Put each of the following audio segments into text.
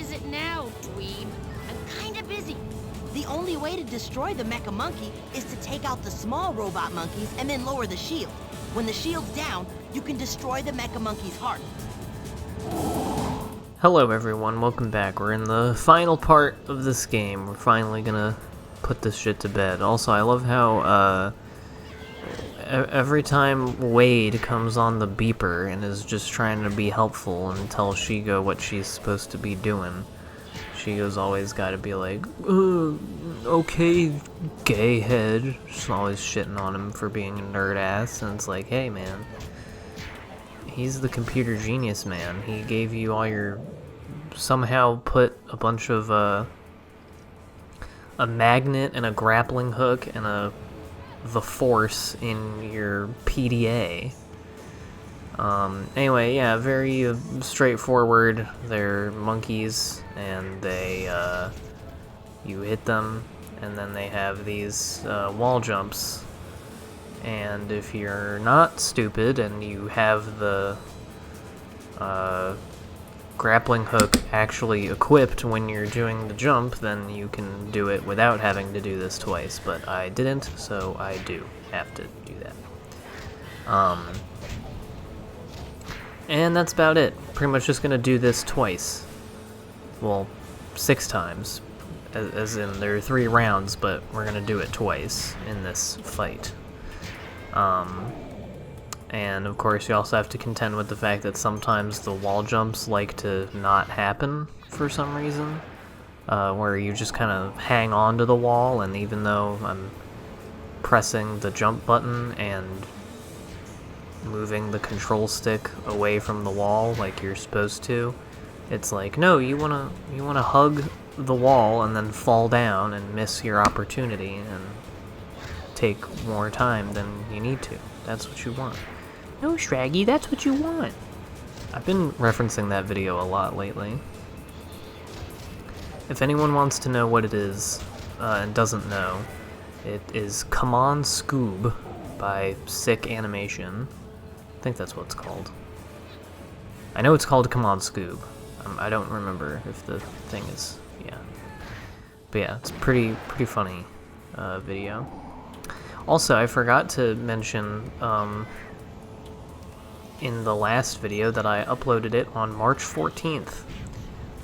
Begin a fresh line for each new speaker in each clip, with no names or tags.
is it now, dweeb? I'm kinda busy. The only way to destroy the mecha monkey is to take out the small robot monkeys and then lower the shield. When the shield's down, you can destroy the mecha monkey's heart.
Hello everyone, welcome back. We're in the final part of this game. We're finally gonna put this shit to bed. Also, I love how, every time Wade comes on the beeper and is just trying to be helpful and tell Shigo what she's supposed to be doing, Shigo's always gotta be like, okay, gay head. Just always shitting on him for being a nerd ass, and it's like, hey man, he's the computer genius man. He gave you all your... somehow put a bunch of, a magnet and a grappling hook and the force in your PDA. Anyway, yeah, very straightforward. They're monkeys, and they, you hit them, and then they have these, wall jumps. And if you're not stupid and you have the, grappling hook actually equipped when you're doing the jump, then you can do it without having to do this twice, but I didn't, so I do have to do that. And that's about it. Pretty much just gonna do this twice. Well, 6 times. As in, there are 3 rounds, but we're gonna do it twice in this fight. And of course you also have to contend with the fact that sometimes the wall jumps like to not happen for some reason. Where you just kind of hang on to the wall, and even though I'm pressing the jump button and moving the control stick away from the wall like you're supposed to, it's like, no, you wanna hug the wall and then fall down and miss your opportunity and take more time than you need to. That's what you want. No, Shraggy, that's what you want. I've been referencing that video a lot lately. If anyone wants to know what it is, and doesn't know, it is Come On Scoob by Sick Animation. I think that's what it's called. I know it's called Come On Scoob. I don't remember if the thing is, yeah. But yeah, it's pretty funny video. Also, I forgot to mention in the last video that I uploaded it on March 14th,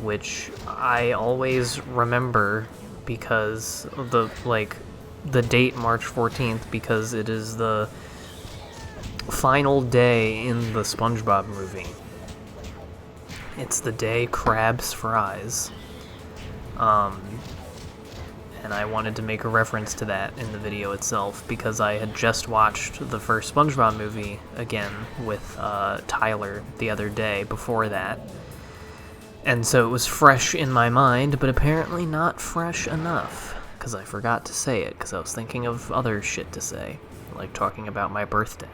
which I always remember because of the date March 14th, because it is the final day in the SpongeBob movie. It's the day Krabs fries. And I wanted to make a reference to that in the video itself, because I had just watched the first SpongeBob movie again with Tyler the other day before that. And so it was fresh in my mind, but apparently not fresh enough, because I forgot to say it, because I was thinking of other shit to say, like talking about my birthday.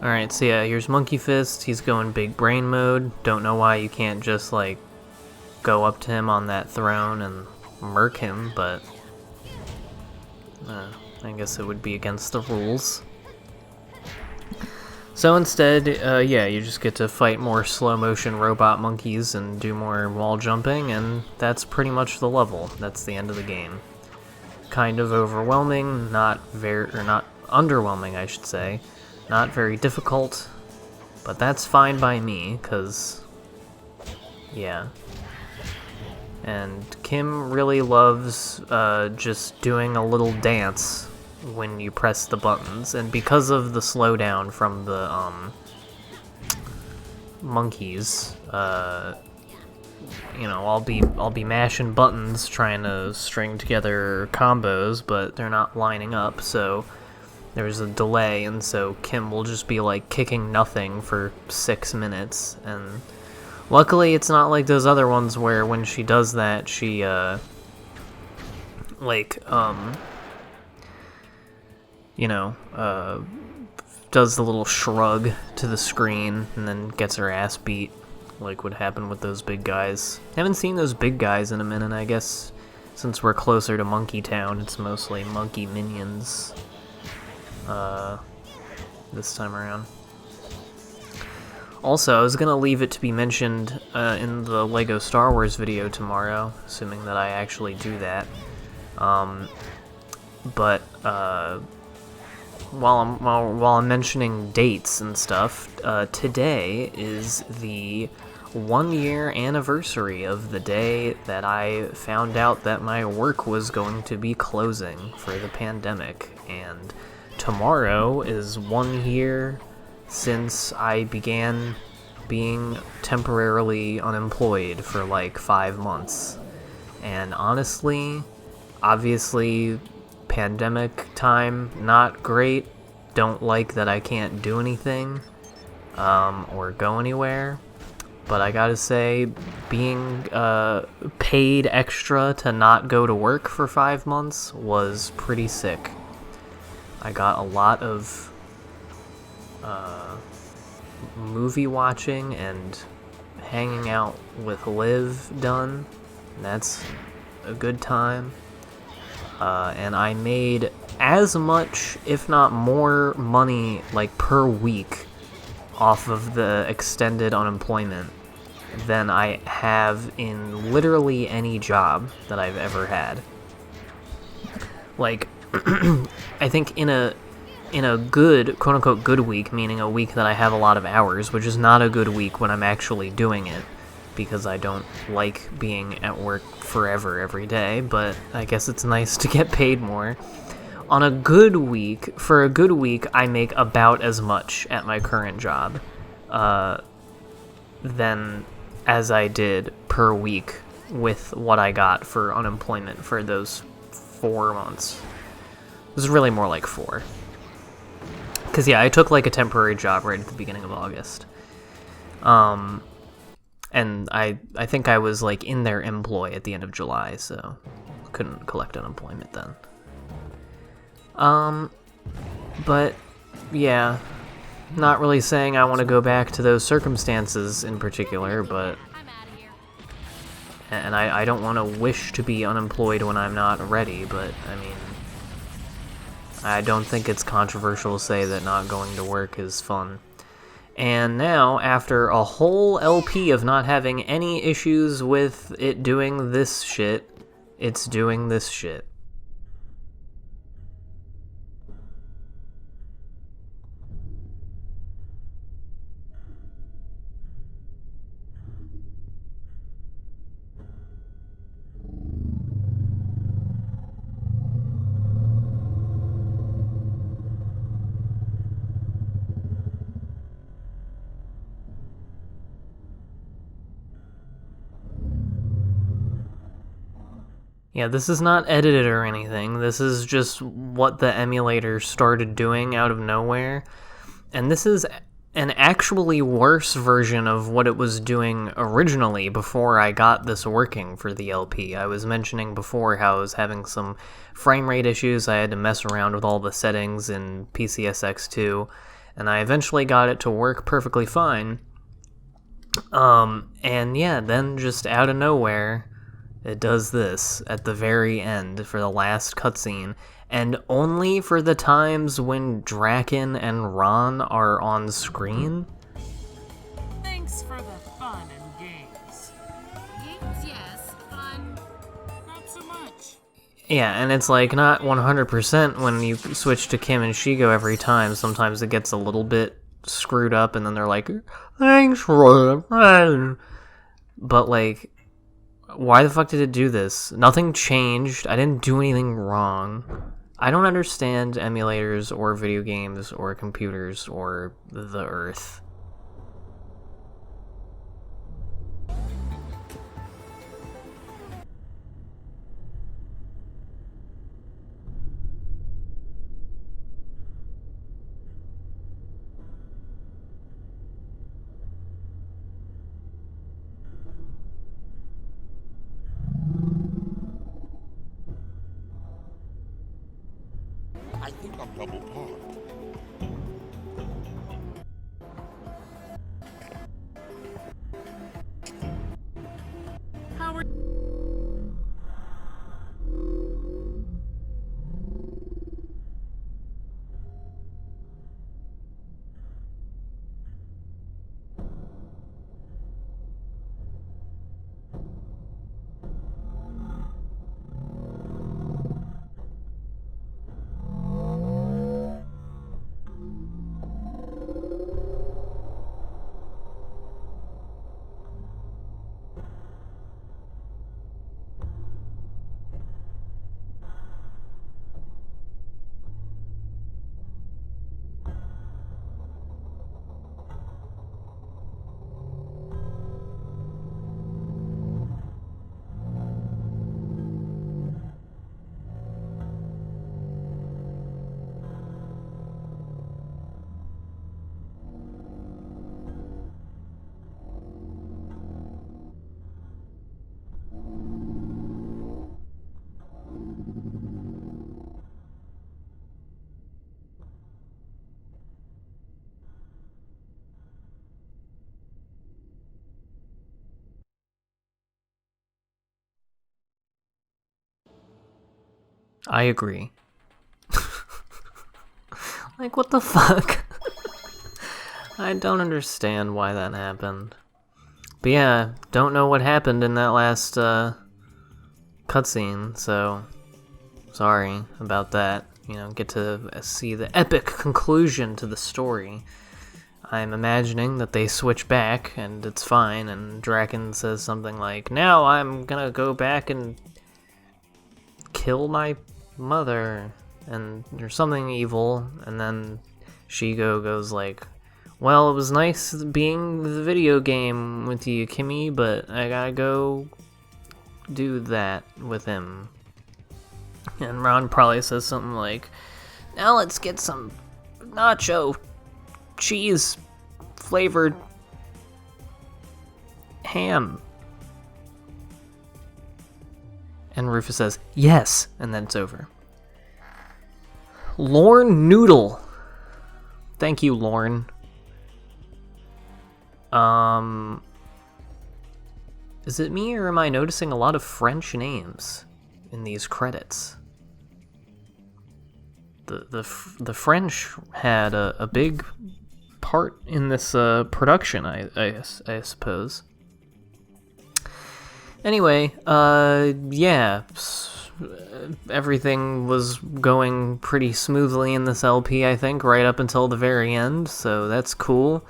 Alright, so yeah, here's Monkey Fist. He's going big brain mode. Don't know why you can't just, like, go up to him on that throne and murk him, but I guess it would be against the rules. So instead, yeah, you just get to fight more slow-motion robot monkeys and do more wall jumping, and that's pretty much the level. That's the end of the game. Kind of overwhelming, not underwhelming, I should say. Not very difficult, but that's fine by me, because, yeah. And Kim really loves just doing a little dance when you press the buttons, and because of the slowdown from the monkeys, you know, I'll be mashing buttons trying to string together combos, but they're not lining up, so there's a delay, and so Kim will just be like kicking nothing for 6 minutes, and luckily it's not like those other ones where when she does that, she you know, does the little shrug to the screen and then gets her ass beat, like would happen with those big guys. Haven't seen those big guys in a minute, I guess. Since we're closer to Monkey Town, it's mostly monkey minions this time around. Also, I was gonna leave it to be mentioned in the LEGO Star Wars video tomorrow, assuming that I actually do that. But while I'm mentioning dates and stuff, today is the 1-year anniversary of the day that I found out that my work was going to be closing for the pandemic, and tomorrow is 1 year since I began being temporarily unemployed for like 5 months. And honestly, obviously, pandemic time, not great. Don't like that I can't do anything or go anywhere. But I gotta say, being paid extra to not go to work for 5 months was pretty sick. I got a lot of movie watching and hanging out with Liv done. That's a good time. And I made as much, if not more, money like per week off of the extended unemployment than I have in literally any job that I've ever had. Like, I think in a good, quote-unquote good week, meaning a week that I have a lot of hours, which is not a good week when I'm actually doing it, because I don't like being at work forever every day, but I guess it's nice to get paid more. On a good week, for a good week, I make about as much at my current job than as I did per week with what I got for unemployment for those 4 months. It was really more like 4. Because, yeah, I took, like, a temporary job right at the beginning of August. And I think I was, like, in their employ at the end of July, so couldn't collect unemployment then. But, yeah, not really saying I want to go back to those circumstances in particular, but... And I don't want to wish to be unemployed when I'm not ready, but, I mean... I don't think it's controversial to say that not going to work is fun. And now, after a whole LP of not having any issues with it doing this shit, it's doing this shit. Yeah, this is not edited or anything. This is just what the emulator started doing out of nowhere. And this is an actually worse version of what it was doing originally before I got this working for the LP. I was mentioning before how I was having some frame rate issues. I had to mess around with all the settings in PCSX2, and I eventually got it to work perfectly fine. And yeah, then just out of nowhere... it does this at the very end for the last cutscene, and only for the times when Drakken and Ron are on screen.
Thanks for the fun and games. Games, yes. Fun, not so much.
Yeah, and it's like not 100% when you switch to Kim and Shigo every time. Sometimes it gets a little bit screwed up, and then they're like, thanks for the fun. But like... why the fuck did it do this? Nothing changed. I didn't do anything wrong. I don't understand emulators or video games or computers or the Earth.
I think a pebble pond.
How are
I agree. Like, what the fuck? I don't understand why that happened. But yeah, don't know what happened in that last cutscene, so sorry about that. You know, get to see the epic conclusion to the story. I'm imagining that they switch back and it's fine, and Drakken says something like, "Now I'm gonna go back and kill my mother," and there's something evil, and then Shigo goes like, "Well, it was nice being the video game with you, Kimmy, but I gotta go do that with him." And Ron probably says something like, "Now let's get some nacho cheese flavored ham." And Rufus says, "Yes," and then it's over. Lorne Noodle. Thank you, Lorne. Is it me or am I noticing a lot of French names in these credits? The French had a big part in this production, I suppose. Anyway, yeah, everything was going pretty smoothly in this LP, I think, right up until the very end, so that's cool.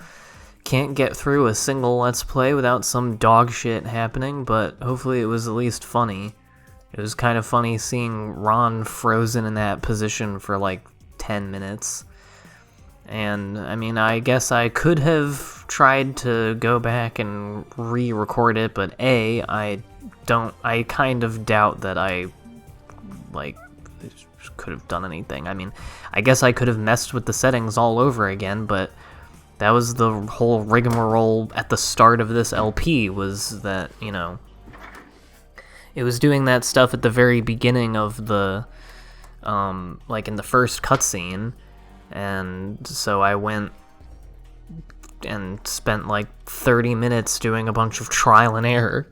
Can't get through a single Let's Play without some dog shit happening, but hopefully it was at least funny. It was kind of funny seeing Ron frozen in that position for like 10 minutes. And, I mean, I guess I could have tried to go back and re-record it, but I kind of doubt that I, like, could have done anything. I mean, I guess I could have messed with the settings all over again, but that was the whole rigmarole at the start of this LP, was that, you know, it was doing that stuff at the very beginning of the, like, in the first cutscene. And so I went and spent like 30 minutes doing a bunch of trial and error,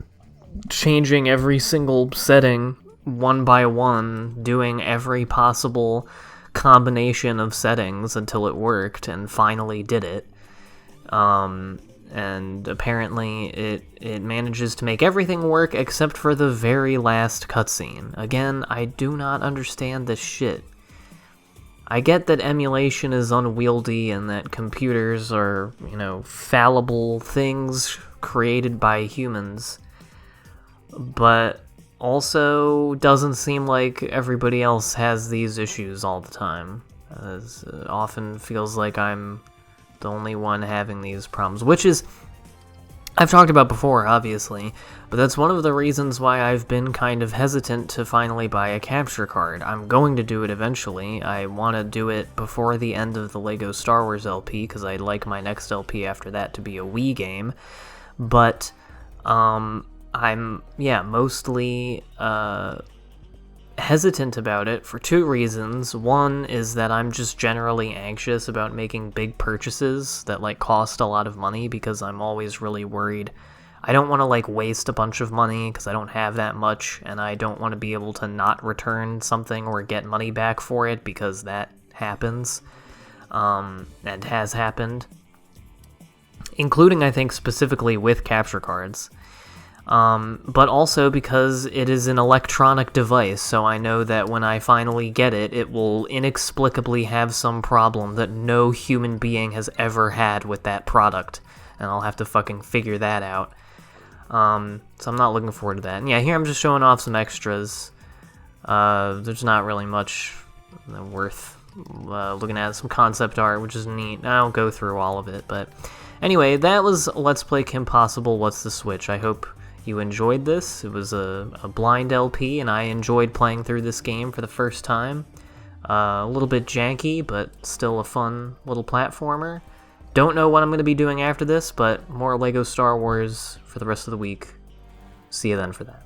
changing every single setting one by one, doing every possible combination of settings until it worked, and finally did it. And apparently it manages to make everything work except for the very last cutscene. Again, I do not understand this shit. I get that emulation is unwieldy and that computers are, you know, fallible things created by humans, but also doesn't seem like everybody else has these issues all the time. It often feels like I'm the only one having these problems, which is, I've talked about before, obviously, but that's one of the reasons why I've been kind of hesitant to finally buy a capture card. I'm going to do it eventually. I want to do it before the end of the LEGO Star Wars LP, because I'd like my next LP after that to be a Wii game. But, I'm, yeah, mostly hesitant about it for two reasons. One is that I'm just generally anxious about making big purchases that like cost a lot of money, because I'm always really worried. I don't want to like waste a bunch of money because I don't have that much, and I don't want to be able to not return something or get money back for it, because that happens, and has happened, including I think specifically with capture cards. But also because it is an electronic device, so I know that when I finally get it, it will inexplicably have some problem that no human being has ever had with that product, and I'll have to fucking figure that out. So I'm not looking forward to that. And yeah, here I'm just showing off some extras. There's not really much worth looking at. Some concept art, which is neat. I won't go through all of it, but anyway, that was Let's Play Kim Possible What's the Switch. I hope you enjoyed this. It was a blind LP, and I enjoyed playing through this game for the first time. A little bit janky, but still a fun little platformer. Don't know what I'm going to be doing after this, but more LEGO Star Wars for the rest of the week. See you then for that.